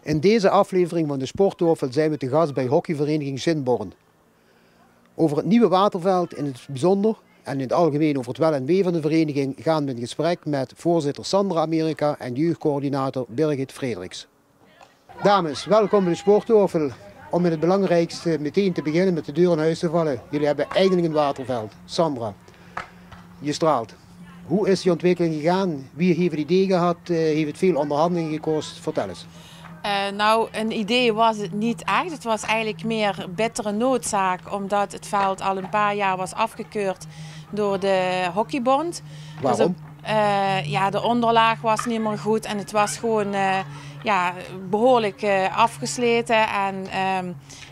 In deze aflevering van de Sporttafel zijn we te gast bij hockeyvereniging Sint-Born. Over het nieuwe waterveld in het bijzonder en in het algemeen over het wel en wee van de vereniging gaan we in gesprek met voorzitter Sandra Amerika en jeugdcoördinator Birgit Frederiks. Dames, welkom bij de Sporttafel. Om met het belangrijkste meteen te beginnen met de deur in huis te vallen. Jullie hebben eindelijk een waterveld. Sandra, je straalt. Hoe is die ontwikkeling gegaan? Wie heeft het idee gehad? Heeft het veel onderhandelingen gekost? Vertel eens. Nou, een idee was het niet echt. Het was eigenlijk meer bittere noodzaak, omdat het veld al een paar jaar was afgekeurd door de hockeybond. Waarom? Dus, de onderlaag was niet meer goed en het was gewoon behoorlijk afgesleten. En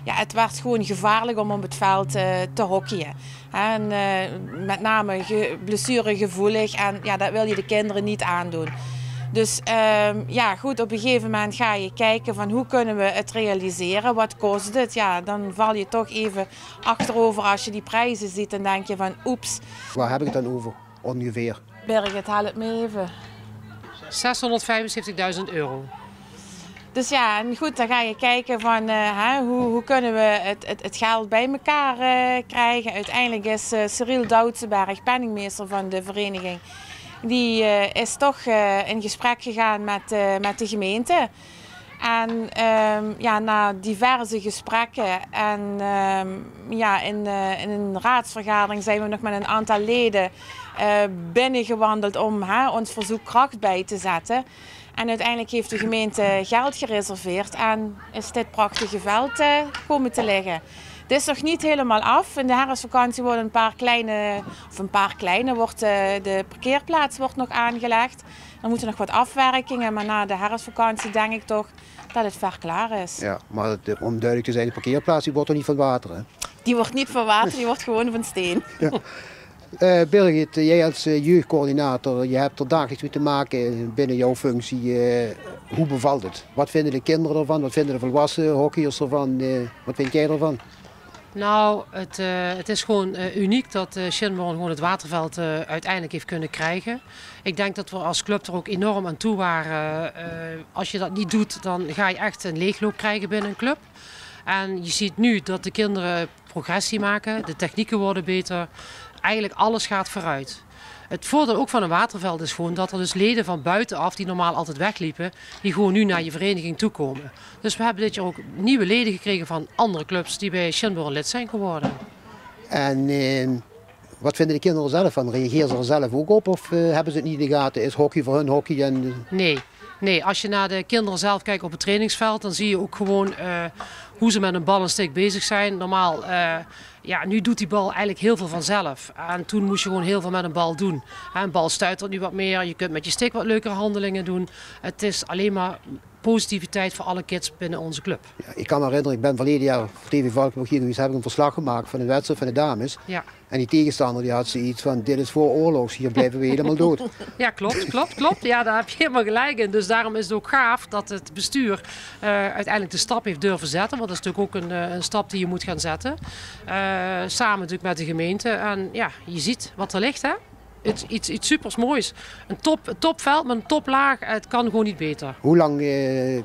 het werd gewoon gevaarlijk om op het veld te hockeyen. En met name blessuregevoelig en dat wil je de kinderen niet aandoen. Dus goed, op een gegeven moment ga je kijken van hoe kunnen we het realiseren, wat kost het? Ja, dan val je toch even achterover als je die prijzen ziet en denk je van oeps. Waar heb ik het dan over, ongeveer? Birgit, haal het me even. €675.000. Dus ja, en goed, dan ga je kijken van hoe kunnen we het geld bij elkaar krijgen. Uiteindelijk is Cyril Doutsenberg, penningmeester van de vereniging, die is toch in gesprek gegaan met de gemeente. En na diverse gesprekken en in een raadsvergadering zijn we nog met een aantal leden binnengewandeld om ons verzoek kracht bij te zetten. En uiteindelijk heeft de gemeente geld gereserveerd en is dit prachtige veld komen te liggen. Het is nog niet helemaal af. In de herfstvakantie worden de parkeerplaats wordt nog aangelegd. Er moeten nog wat afwerkingen, maar na de herfstvakantie denk ik toch dat het ver klaar is. Ja, maar om duidelijk te zijn, de parkeerplaats die wordt er niet van water, hè? Die wordt niet van water, die wordt gewoon van steen. Ja. Birgit, jij als jeugdcoördinator, je hebt er dagelijks mee te maken binnen jouw functie. Hoe bevalt het? Wat vinden de kinderen ervan? Wat vinden de volwassen hockeyers ervan? Wat vind jij ervan? Nou, het is gewoon uniek dat Sint-Born gewoon het waterveld uiteindelijk heeft kunnen krijgen. Ik denk dat we als club er ook enorm aan toe waren. Als je dat niet doet, dan ga je echt een leegloop krijgen binnen een club. En je ziet nu dat de kinderen progressie maken, de technieken worden beter. Eigenlijk alles gaat vooruit. Het voordeel ook van een waterveld is gewoon dat er dus leden van buitenaf, die normaal altijd wegliepen, die gewoon nu naar je vereniging toekomen. Dus we hebben dit jaar ook nieuwe leden gekregen van andere clubs die bij Sint-Born lid zijn geworden. En wat vinden de kinderen zelf van? Reageren ze er zelf ook op of hebben ze het niet in de gaten? Is hockey voor hun hockey? Nee, als je naar de kinderen zelf kijkt op het trainingsveld, dan zie je ook gewoon hoe ze met een bal en stick bezig zijn. Normaal, nu doet die bal eigenlijk heel veel vanzelf. En toen moest je gewoon heel veel met een bal doen. Een bal stuitert nu wat meer, je kunt met je stick wat leukere handelingen doen. Het is alleen maar positiviteit voor alle kids binnen onze club. Ja, ik kan me herinneren, ik ben verleden jaar voor TV Valkenburg hier geweest, heb ik een verslag gemaakt van een wedstrijd van de dames. Ja. En die tegenstander die had zoiets van, dit is voor oorlogs, hier blijven we helemaal dood. Ja, klopt. Ja, daar heb je helemaal gelijk in. Dus daarom is het ook gaaf dat het bestuur uiteindelijk de stap heeft durven zetten. Want dat is natuurlijk ook een stap die je moet gaan zetten. Samen natuurlijk met de gemeente. En ja, je ziet wat er ligt, hè. Iets supers moois. Een topveld met een toplaag. Het kan gewoon niet beter. Hoe lang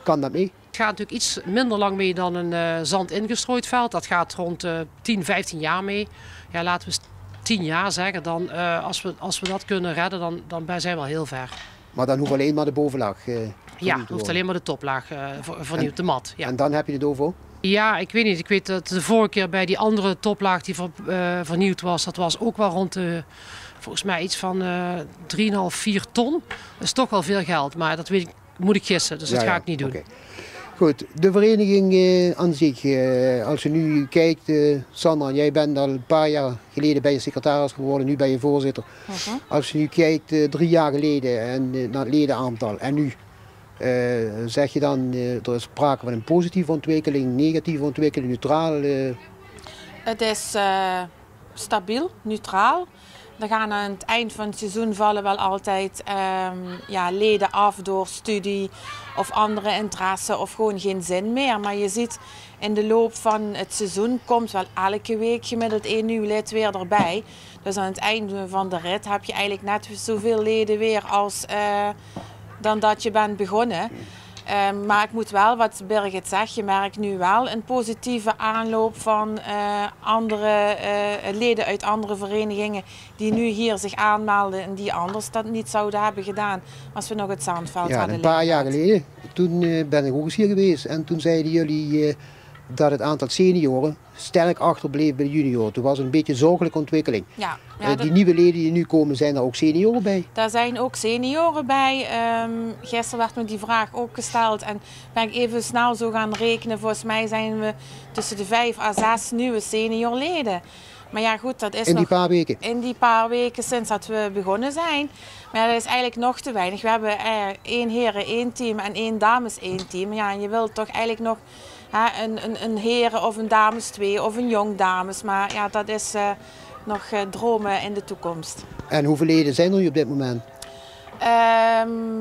kan dat mee? Het gaat natuurlijk iets minder lang mee dan een zand ingestrooid veld. Dat gaat rond 10, 15 jaar mee. Ja, laten we 10 jaar zeggen. Dan, als we dat kunnen redden, dan zijn we al heel ver. Maar dan hoeft alleen maar de bovenlaag hoeft alleen maar de toplaag vernieuwd, de mat. Ja. En dan heb je het over? Ja, ik weet niet. Ik weet dat de vorige keer bij die andere toplaag die vernieuwd was, dat was ook wel rond de, volgens mij iets van 3,5, 4 ton. Dat is toch wel veel geld, maar dat weet ik, moet ik gissen, dus dat ga ik niet doen. Okay. Goed, de vereniging aan zich, als je nu kijkt, Sandra, jij bent al een paar jaar geleden bij je secretaris geworden, nu ben je voorzitter. Als je nu kijkt, 3 jaar geleden en naar het ledenaantal en nu, zeg je dan, er is sprake van een positieve ontwikkeling, negatieve ontwikkeling, neutraal? Het is stabiel, neutraal. Er gaan aan het eind van het seizoen vallen wel altijd leden af door studie of andere interesse of gewoon geen zin meer. Maar je ziet in de loop van het seizoen komt wel elke week gemiddeld 1 nieuw lid weer erbij. Dus aan het einde van de rit heb je eigenlijk net zoveel leden weer als dan dat je bent begonnen. Maar ik moet wel, wat Birgit zegt, je merkt nu wel een positieve aanloop van andere leden uit andere verenigingen die nu hier zich aanmelden en die anders dat niet zouden hebben gedaan als we nog het Zandveld hadden. Een paar jaar geleden, toen ben ik ook eens hier geweest en toen zeiden jullie dat het aantal senioren sterk achterbleef bij de junioren. Toen was het een beetje een zorgelijke ontwikkeling. Ja, die nieuwe leden die nu komen, zijn er ook senioren bij? Daar zijn ook senioren bij. Gisteren werd me die vraag ook gesteld en ben ik even snel zo gaan rekenen. Volgens mij zijn we tussen de 5 à 6 nieuwe seniorleden. Maar ja goed, dat is in die paar weken? In die paar weken sinds dat we begonnen zijn. Maar dat is eigenlijk nog te weinig. We hebben 1 heren 1 team en 1 dames 1 team. Ja, en je wilt toch eigenlijk nog een heren of een dames 2 of een jong dames. Maar ja, dat is nog dromen in de toekomst. En hoeveel leden zijn er nu op dit moment?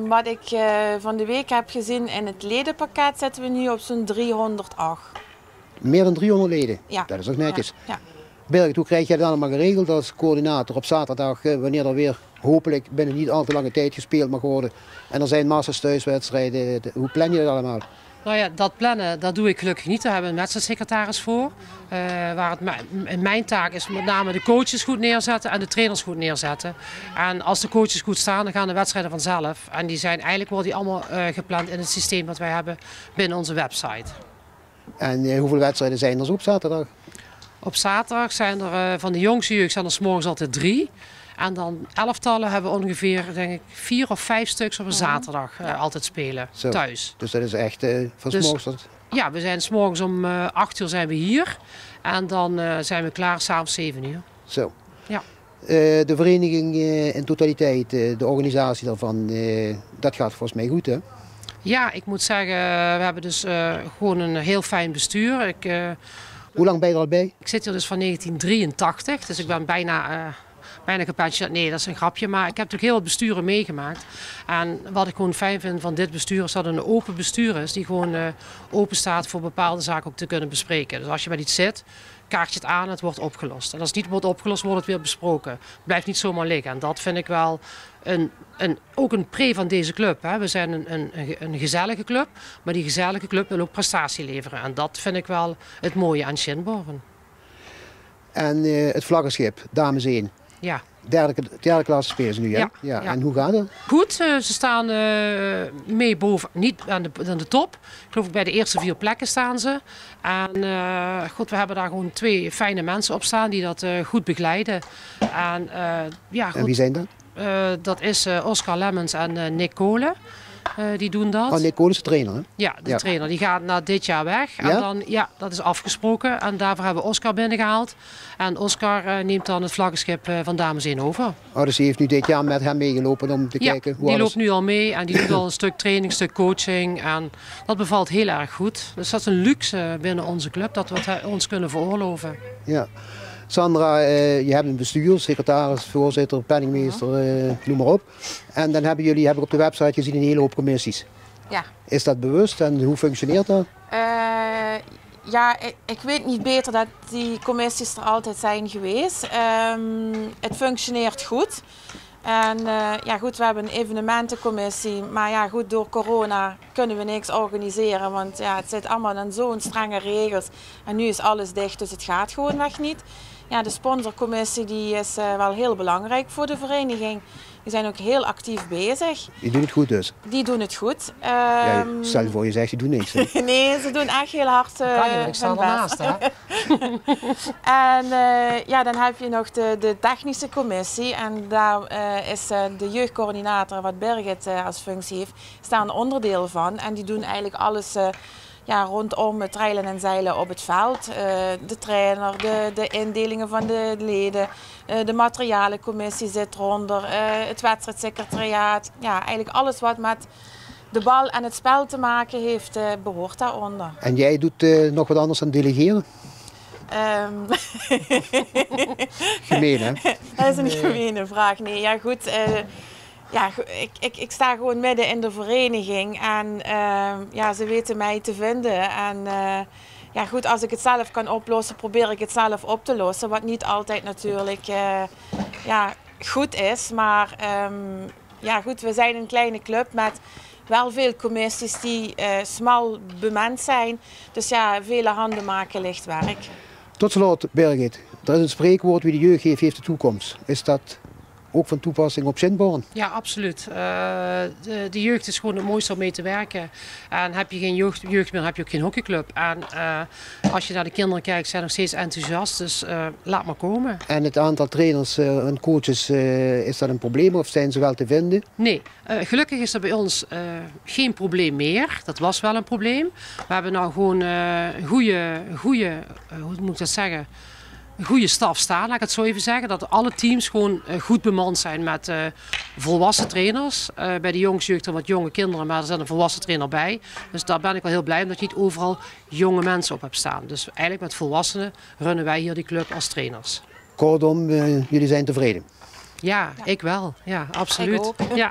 Wat ik van de week heb gezien in het ledenpakket zitten we nu op zo'n 308. Meer dan 300 leden? Ja. Dat is toch netjes. Ja. Birgit, hoe krijg jij dat allemaal geregeld als coördinator op zaterdag, wanneer er weer hopelijk binnen niet al te lange tijd gespeeld mag worden en er zijn massa's thuiswedstrijden, hoe plan je dat allemaal? Nou ja, dat plannen, dat doe ik gelukkig niet. Daar hebben we een wedstrijdsecretaris voor. Waar mijn taak is met name de coaches goed neerzetten en de trainers goed neerzetten. En als de coaches goed staan, dan gaan de wedstrijden vanzelf. En die zijn eigenlijk worden die allemaal gepland in het systeem dat wij hebben binnen onze website. En hoeveel wedstrijden zijn er op zaterdag? Op zaterdag zijn er van de jongste jeugd zijn er 's morgens altijd 3. En dan elftallen hebben we ongeveer denk ik 4 of 5 stuks op een zaterdag altijd spelen thuis. Dus dat is echt van 's morgens tot... Ja, we zijn 's morgens om 8 uur zijn we hier. En dan zijn we klaar s'avonds 7 uur. Zo. Ja. De vereniging in totaliteit, de organisatie daarvan, dat gaat volgens mij goed, hè? Ja, ik moet zeggen, we hebben dus gewoon een heel fijn bestuur. Hoe lang ben je er al bij? Ik zit hier dus van 1983, dus ik ben bijna gepensioneerd. Nee, dat is een grapje, maar ik heb natuurlijk heel wat besturen meegemaakt. En wat ik gewoon fijn vind van dit bestuur is dat het een open bestuur is, die gewoon open staat voor bepaalde zaken ook te kunnen bespreken. Dus als je bij iets zit, kaart je het aan en het wordt opgelost. En als het niet wordt opgelost, wordt het weer besproken. Het blijft niet zomaar liggen. En dat vind ik wel ook een pre van deze club. Hè. We zijn een gezellige club, maar die gezellige club wil ook prestatie leveren. En dat vind ik wel het mooie aan Shinborn. En het vlaggenschip, dames 1. Ja. Derde klasse spelen ze nu, hè? Ja. En hoe gaat het? Goed, ze staan mee boven, niet aan de top. Ik geloof bij de eerste 4 plekken staan ze. En goed, we hebben daar gewoon 2 fijne mensen op staan die dat goed begeleiden. En, goed. En wie zijn dat? Dat is Oscar Lemmens en Nick Kolen. Die doen dat. Oh, Nick Kolen is de trainer, hè? Ja, de trainer. Die gaat na dit jaar weg. En dan, dat is afgesproken. En daarvoor hebben we Oscar binnengehaald. En Oscar neemt dan het vlaggenschip van Dames 1 over. Oh, dus die heeft nu dit jaar met hem meegelopen om te kijken hoe die loopt nu al mee. En die doet al een stuk training, een stuk coaching. En dat bevalt heel erg goed. Dus dat is een luxe binnen onze club, dat we ons kunnen veroorloven. Ja. Sandra, je hebt een bestuur, secretaris, voorzitter, penningmeester, noem maar op. En dan heb ik op de website gezien een hele hoop commissies. Ja. Is dat bewust en hoe functioneert dat? Ja, ik weet niet beter dat die commissies er altijd zijn geweest. Het functioneert goed. En goed, we hebben een evenementencommissie, maar ja goed, door corona kunnen we niks organiseren, want ja, het zit allemaal aan zo'n strenge regels en nu is alles dicht, dus het gaat gewoonweg niet. Ja, de sponsorcommissie die is wel heel belangrijk voor de vereniging. Die zijn ook heel actief bezig. Die doen het goed dus? Die doen het goed. Stel je voor je zegt, die doen niks. Nee, ze doen echt heel hard kan je, ik sta ernaast, hè? En dan heb je nog de technische commissie. En daar is de jeugdcoördinator, wat Birgit als functie heeft, staan een onderdeel van. En die doen eigenlijk alles rondom het treilen en zeilen op het veld. De trainer, de indelingen van de leden, de materialencommissie zit eronder, het wedstrijdsecretariaat. Ja, eigenlijk alles wat met de bal en het spel te maken heeft, behoort daaronder. En jij doet nog wat anders dan delegeren? Gemeen, hè? Dat is een gemene vraag. Nee, ja goed. Ik sta gewoon midden in de vereniging en ze weten mij te vinden. En goed, als ik het zelf kan oplossen, probeer ik het zelf op te lossen. Wat niet altijd natuurlijk goed is. Maar goed, we zijn een kleine club met wel veel commissies die smal bemand zijn. Dus ja, vele handen maken licht werk. Tot slot, Birgit, er is een spreekwoord: wie de jeugd heeft de toekomst. Is dat ook van toepassing op Sint-Born? Ja, absoluut. De jeugd is gewoon het mooiste om mee te werken. En heb je geen jeugd meer, heb je ook geen hockeyclub. En als je naar de kinderen kijkt, zijn nog steeds enthousiast. Dus laat maar komen. En het aantal trainers en coaches, is dat een probleem of zijn ze wel te vinden? Nee, gelukkig is er bij ons geen probleem meer. Dat was wel een probleem. We hebben nou gewoon een goede, hoe moet ik dat zeggen? Een goede staf staan, laat ik het zo even zeggen. Dat alle teams gewoon goed bemand zijn met volwassen trainers. Bij de jongensjeugd wat jonge kinderen, maar er zit een volwassen trainer bij. Dus daar ben ik wel heel blij omdat je niet overal jonge mensen op hebt staan. Dus eigenlijk met volwassenen runnen wij hier die club als trainers. Kortom, jullie zijn tevreden? Ja, ik wel. Ja, absoluut. Ik ook. Ja,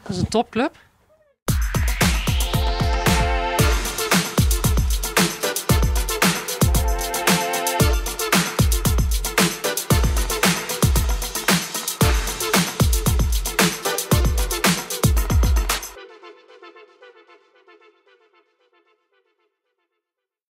dat is een topclub.